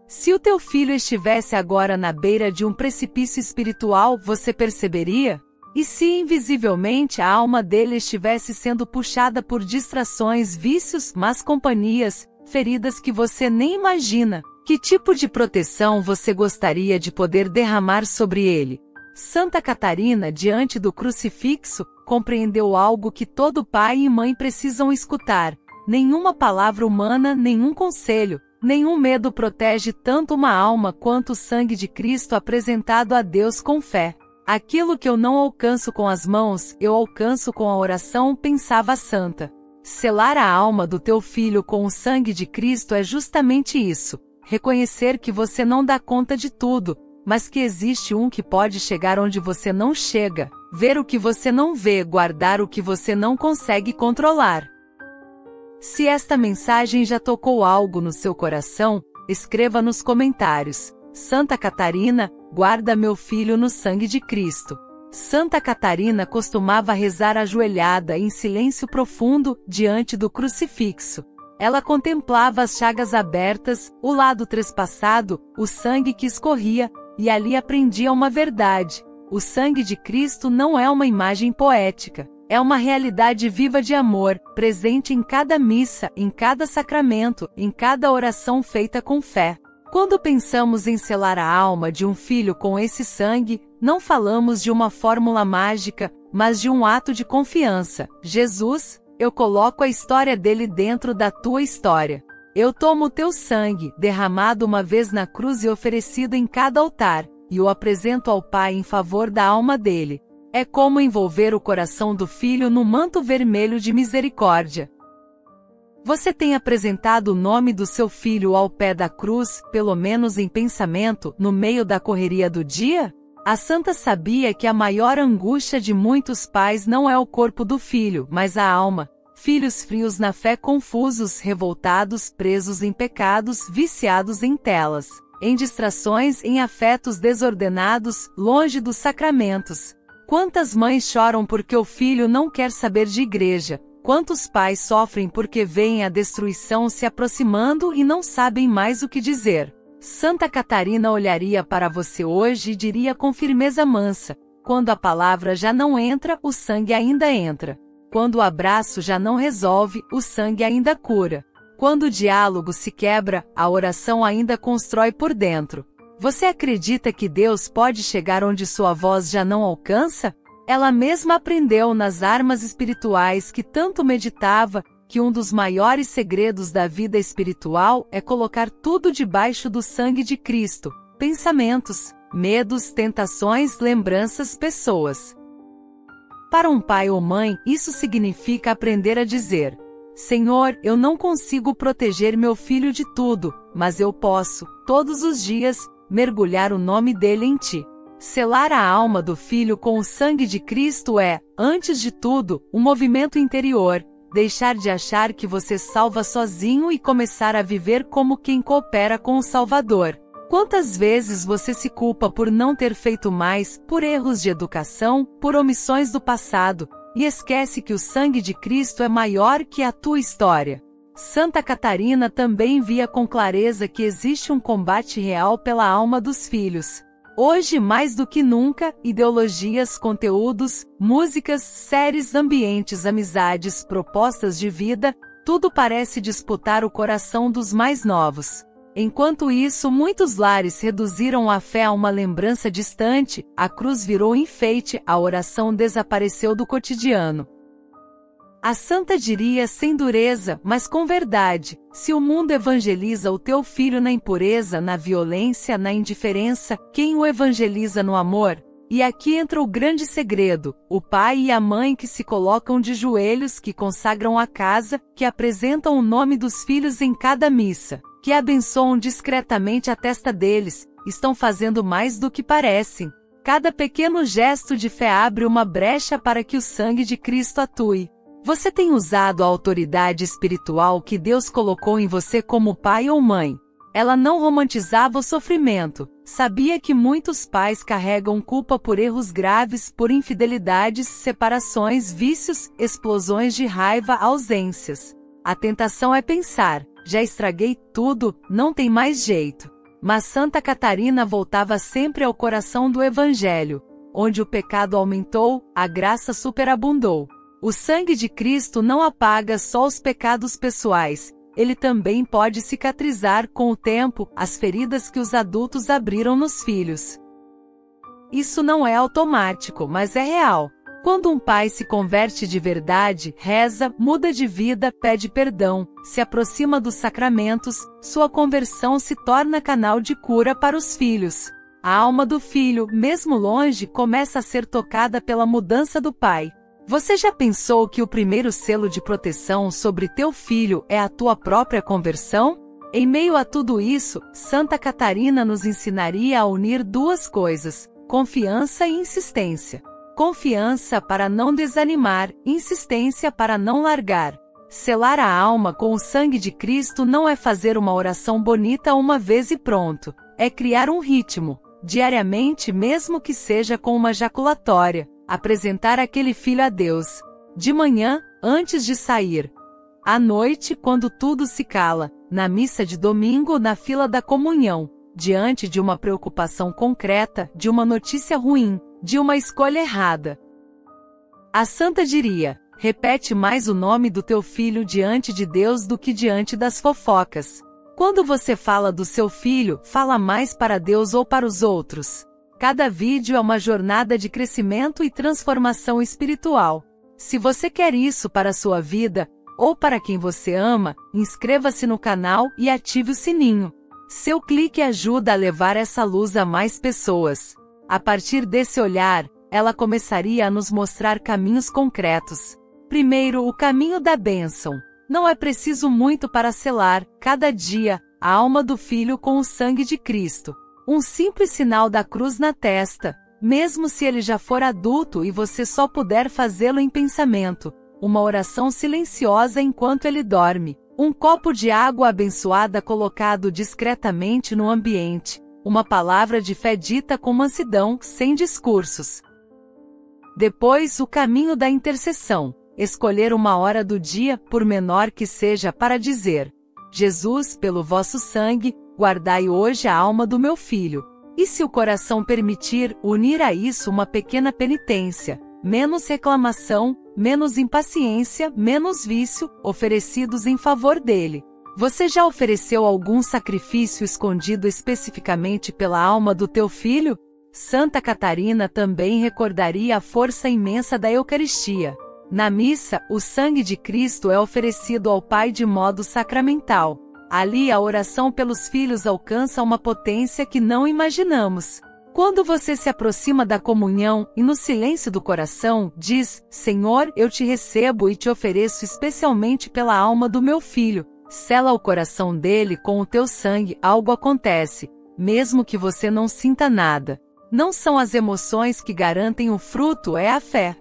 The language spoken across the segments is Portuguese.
Se o teu filho estivesse agora na beira de um precipício espiritual, você perceberia? E se invisivelmente a alma dele estivesse sendo puxada por distrações, vícios, más companhias, feridas que você nem imagina? Que tipo de proteção você gostaria de poder derramar sobre ele? Santa Catarina, diante do crucifixo, compreendeu algo que todo pai e mãe precisam escutar. Nenhuma palavra humana, nenhum conselho, nenhum medo protege tanto uma alma quanto o sangue de Cristo apresentado a Deus com fé. Aquilo que eu não alcanço com as mãos, eu alcanço com a oração, pensava a santa. Selar a alma do teu filho com o sangue de Cristo é justamente isso. Reconhecer que você não dá conta de tudo, mas que existe um que pode chegar onde você não chega, ver o que você não vê, guardar o que você não consegue controlar. Se esta mensagem já tocou algo no seu coração, escreva nos comentários. Santa Catarina, guarda meu filho no sangue de Cristo. Santa Catarina costumava rezar ajoelhada em silêncio profundo diante do crucifixo. Ela contemplava as chagas abertas, o lado trespassado, o sangue que escorria, e ali aprendia uma verdade. O sangue de Cristo não é uma imagem poética. É uma realidade viva de amor, presente em cada missa, em cada sacramento, em cada oração feita com fé. Quando pensamos em selar a alma de um filho com esse sangue, não falamos de uma fórmula mágica, mas de um ato de confiança. Jesus, eu coloco a história dele dentro da tua história. Eu tomo o teu sangue, derramado uma vez na cruz e oferecido em cada altar, e o apresento ao Pai em favor da alma dele. É como envolver o coração do filho no manto vermelho de misericórdia. Você tem apresentado o nome do seu filho ao pé da cruz, pelo menos em pensamento, no meio da correria do dia? A santa sabia que a maior angústia de muitos pais não é o corpo do filho, mas a alma. Filhos frios na fé, confusos, revoltados, presos em pecados, viciados em telas, em distrações, em afetos desordenados, longe dos sacramentos. Quantas mães choram porque o filho não quer saber de igreja? Quantos pais sofrem porque veem a destruição se aproximando e não sabem mais o que dizer? Santa Catarina olharia para você hoje e diria com firmeza mansa: quando a palavra já não entra, o sangue ainda entra. Quando o abraço já não resolve, o sangue ainda cura. Quando o diálogo se quebra, a oração ainda constrói por dentro. Você acredita que Deus pode chegar onde sua voz já não alcança? Ela mesma aprendeu nas armas espirituais que tanto meditava, que um dos maiores segredos da vida espiritual é colocar tudo debaixo do sangue de Cristo: pensamentos, medos, tentações, lembranças, pessoas. Para um pai ou mãe, isso significa aprender a dizer: Senhor, eu não consigo proteger meu filho de tudo, mas eu posso, todos os dias, mergulhar o nome dele em ti. Selar a alma do filho com o sangue de Cristo é, antes de tudo, um movimento interior, deixar de achar que você salva sozinho e começar a viver como quem coopera com o Salvador. Quantas vezes você se culpa por não ter feito mais, por erros de educação, por omissões do passado, e esquece que o sangue de Cristo é maior que a tua história? Santa Catarina também via com clareza que existe um combate real pela alma dos filhos. Hoje, mais do que nunca, ideologias, conteúdos, músicas, séries, ambientes, amizades, propostas de vida, tudo parece disputar o coração dos mais novos. Enquanto isso, muitos lares reduziram a fé a uma lembrança distante, a cruz virou enfeite, a oração desapareceu do cotidiano. A santa diria sem dureza, mas com verdade: se o mundo evangeliza o teu filho na impureza, na violência, na indiferença, quem o evangeliza no amor? E aqui entra o grande segredo: o pai e a mãe que se colocam de joelhos, que consagram a casa, que apresentam o nome dos filhos em cada missa, que abençoam discretamente a testa deles, estão fazendo mais do que parecem. Cada pequeno gesto de fé abre uma brecha para que o sangue de Cristo atue. Você tem usado a autoridade espiritual que Deus colocou em você como pai ou mãe? Ela não romantizava o sofrimento. Sabia que muitos pais carregam culpa por erros graves, por infidelidades, separações, vícios, explosões de raiva, ausências. A tentação é pensar: já estraguei tudo, não tem mais jeito. Mas Santa Catarina voltava sempre ao coração do Evangelho. Onde o pecado aumentou, a graça superabundou. O sangue de Cristo não apaga só os pecados pessoais, ele também pode cicatrizar com o tempo as feridas que os adultos abriram nos filhos. Isso não é automático, mas é real. Quando um pai se converte de verdade, reza, muda de vida, pede perdão, se aproxima dos sacramentos, sua conversão se torna canal de cura para os filhos. A alma do filho, mesmo longe, começa a ser tocada pela mudança do pai. Você já pensou que o primeiro selo de proteção sobre teu filho é a tua própria conversão? Em meio a tudo isso, Santa Catarina nos ensinaria a unir duas coisas: confiança e insistência. Confiança para não desanimar, insistência para não largar. Selar a alma com o sangue de Cristo não é fazer uma oração bonita uma vez e pronto. É criar um ritmo, diariamente, mesmo que seja com uma jaculatória, apresentar aquele filho a Deus. De manhã, antes de sair. À noite, quando tudo se cala. Na missa de domingo, na fila da comunhão. Diante de uma preocupação concreta, de uma notícia ruim, de uma escolha errada. A santa diria: repete mais o nome do teu filho diante de Deus do que diante das fofocas. Quando você fala do seu filho, fala mais para Deus ou para os outros. Cada vídeo é uma jornada de crescimento e transformação espiritual. Se você quer isso para a sua vida, ou para quem você ama, inscreva-se no canal e ative o sininho. Seu clique ajuda a levar essa luz a mais pessoas. A partir desse olhar, ela começaria a nos mostrar caminhos concretos. Primeiro, o caminho da bênção. Não é preciso muito para selar, cada dia, a alma do filho com o sangue de Cristo. Um simples sinal da cruz na testa, mesmo se ele já for adulto e você só puder fazê-lo em pensamento. Uma oração silenciosa enquanto ele dorme. Um copo de água abençoada colocado discretamente no ambiente. Uma palavra de fé dita com mansidão, sem discursos. Depois, o caminho da intercessão. Escolher uma hora do dia, por menor que seja, para dizer: Jesus, pelo vosso sangue, guardai hoje a alma do meu filho. E se o coração permitir, unir a isso uma pequena penitência. Menos reclamação, menos impaciência, menos vício, oferecidos em favor dele. Você já ofereceu algum sacrifício escondido especificamente pela alma do teu filho? Santa Catarina também recordaria a força imensa da Eucaristia. Na missa, o sangue de Cristo é oferecido ao Pai de modo sacramental. Ali a oração pelos filhos alcança uma potência que não imaginamos. Quando você se aproxima da comunhão e no silêncio do coração, diz: Senhor, eu te recebo e te ofereço especialmente pela alma do meu filho. Sela o coração dele com o teu sangue, algo acontece, mesmo que você não sinta nada. Não são as emoções que garantem o fruto, é a fé.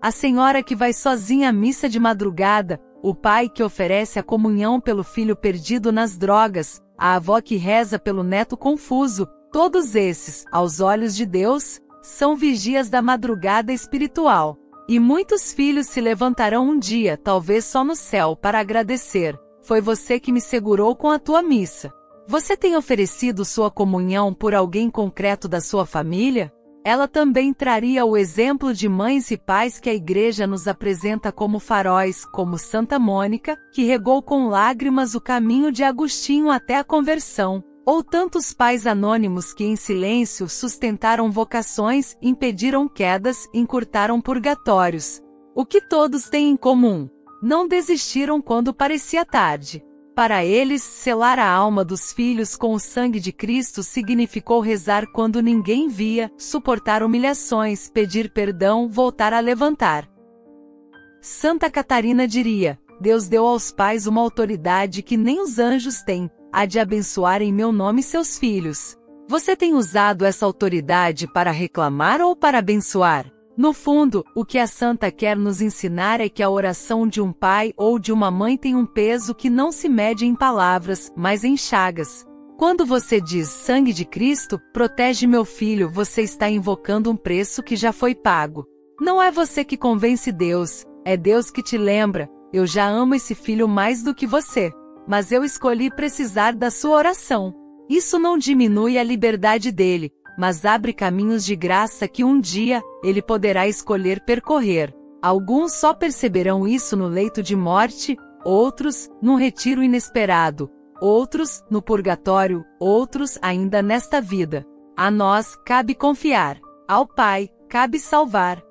A senhora que vai sozinha à missa de madrugada, o pai que oferece a comunhão pelo filho perdido nas drogas, a avó que reza pelo neto confuso, todos esses, aos olhos de Deus, são vigias da madrugada espiritual. E muitos filhos se levantarão um dia, talvez só no céu, para agradecer: foi você que me segurou com a tua missa. Você tem oferecido sua comunhão por alguém concreto da sua família? Ela também traria o exemplo de mães e pais que a Igreja nos apresenta como faróis, como Santa Mônica, que regou com lágrimas o caminho de Agostinho até a conversão. Ou tantos pais anônimos que em silêncio sustentaram vocações, impediram quedas, encurtaram purgatórios. O que todos têm em comum? Não desistiram quando parecia tarde. Para eles, selar a alma dos filhos com o sangue de Cristo significou rezar quando ninguém via, suportar humilhações, pedir perdão, voltar a levantar. Santa Catarina diria: Deus deu aos pais uma autoridade que nem os anjos têm, a de abençoar em meu nome seus filhos. Você tem usado essa autoridade para reclamar ou para abençoar? No fundo, o que a santa quer nos ensinar é que a oração de um pai ou de uma mãe tem um peso que não se mede em palavras, mas em chagas. Quando você diz sangue de Cristo, protege meu filho, você está invocando um preço que já foi pago. Não é você que convence Deus, é Deus que te lembra: eu já amo esse filho mais do que você. Mas eu escolhi precisar da sua oração. Isso não diminui a liberdade dele, mas abre caminhos de graça que um dia ele poderá escolher percorrer. Alguns só perceberão isso no leito de morte, outros num retiro inesperado, outros no purgatório, outros ainda nesta vida. A nós cabe confiar, ao Pai cabe salvar.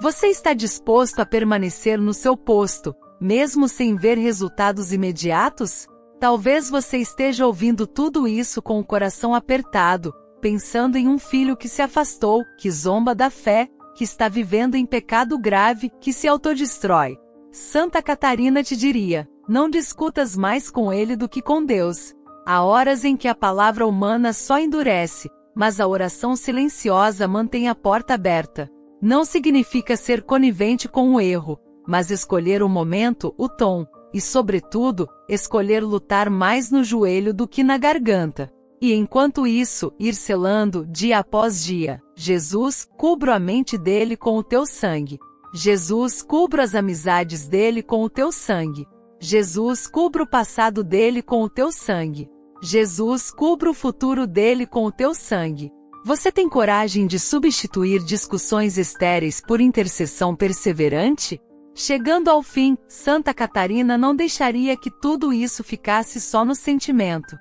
Você está disposto a permanecer no seu posto, mesmo sem ver resultados imediatos? Talvez você esteja ouvindo tudo isso com o coração apertado, pensando em um filho que se afastou, que zomba da fé, que está vivendo em pecado grave, que se autodestrói. Santa Catarina te diria: não discutas mais com ele do que com Deus. Há horas em que a palavra humana só endurece, mas a oração silenciosa mantém a porta aberta. Não significa ser conivente com o erro, mas escolher o momento, o tom, e sobretudo, escolher lutar mais no joelho do que na garganta. E enquanto isso, ir selando, dia após dia: Jesus, cubro a mente dele com o teu sangue. Jesus, cubro as amizades dele com o teu sangue. Jesus, cubro o passado dele com o teu sangue. Jesus, cubro o futuro dele com o teu sangue. Você tem coragem de substituir discussões estéreis por intercessão perseverante? Chegando ao fim, Santa Catarina não deixaria que tudo isso ficasse só no sentimento.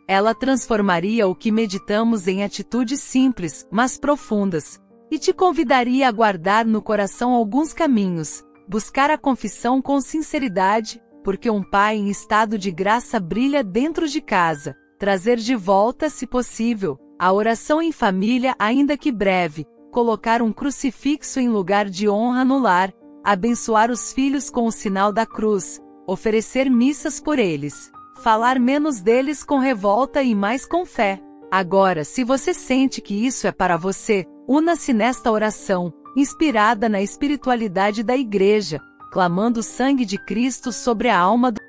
Ela transformaria o que meditamos em atitudes simples, mas profundas, e te convidaria a guardar no coração alguns caminhos, buscar a confissão com sinceridade, porque um pai em estado de graça brilha dentro de casa, trazer de volta, se possível, a oração em família, ainda que breve, colocar um crucifixo em lugar de honra no lar, abençoar os filhos com o sinal da cruz, oferecer missas por eles, falar menos deles com revolta e mais com fé. Agora, se você sente que isso é para você, una-se nesta oração, inspirada na espiritualidade da Igreja, clamando o sangue de Cristo sobre a alma do